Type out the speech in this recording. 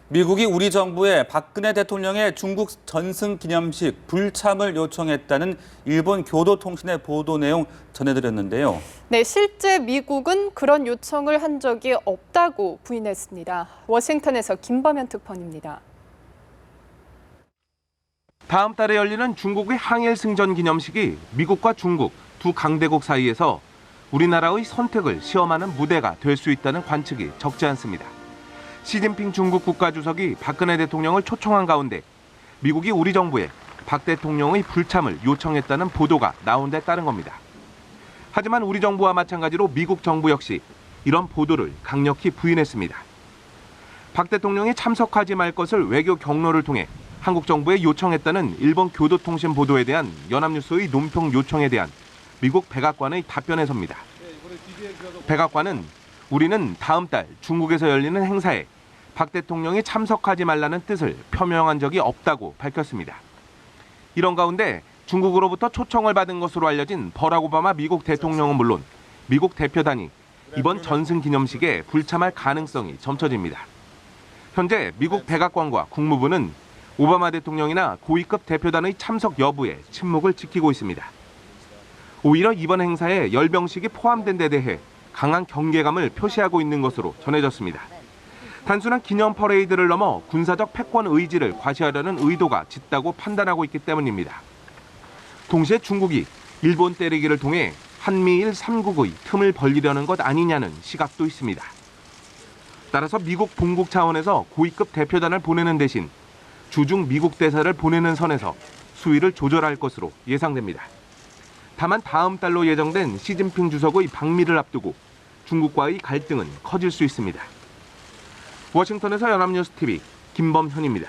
미국이 우리 정부에 박근혜 대통령의 중국 전승 기념식 불참을 요청했다는 일본 교도통신의 보도 내용 전해드렸는데요. 네, 실제 미국은 그런 요청을 한 적이 없다고 부인했습니다. 워싱턴에서 김범현 특파원입니다. 다음 달에 열리는 중국의 항일 승전 기념식이 미국과 중국 두 강대국 사이에서 우리나라의 선택을 시험하는 무대가 될 수 있다는 관측이 적지 않습니다. 시진핑 중국 국가주석이 박근혜 대통령을 초청한 가운데 미국이 우리 정부에 박 대통령의 불참을 요청했다는 보도가 나온 데 따른 겁니다. 하지만 우리 정부와 마찬가지로 미국 정부 역시 이런 보도를 강력히 부인했습니다. 박 대통령이 참석하지 말 것을 외교 경로를 통해 한국 정부에 요청했다는 일본 교도통신 보도에 대한 연합뉴스의 논평 요청에 대한 미국 백악관의 답변에서입니다. 백악관은 우리는 다음 달 중국에서 열리는 행사에 박 대통령이 참석하지 말라는 뜻을 표명한 적이 없다고 밝혔습니다. 이런 가운데 중국으로부터 초청을 받은 것으로 알려진 버락 오바마 미국 대통령은 물론 미국 대표단이 이번 전승 기념식에 불참할 가능성이 점쳐집니다. 현재 미국 백악관과 국무부는 오바마 대통령이나 고위급 대표단의 참석 여부에 침묵을 지키고 있습니다. 오히려 이번 행사에 열병식이 포함된 데 대해 강한 경계감을 표시하고 있는 것으로 전해졌습니다. 단순한 기념 퍼레이드를 넘어 군사적 패권 의지를 과시하려는 의도가 짙다고 판단하고 있기 때문입니다. 동시에 중국이 일본 때리기를 통해 한미일 3국의 틈을 벌리려는 것 아니냐는 시각도 있습니다. 따라서 미국 본국 차원에서 고위급 대표단을 보내는 대신 주중 미국 대사를 보내는 선에서 수위를 조절할 것으로 예상됩니다. 다만 다음 달로 예정된 시진핑 주석의 방미를 앞두고 중국과의 갈등은 커질 수 있습니다. 워싱턴에서 연합뉴스 TV 김범현입니다.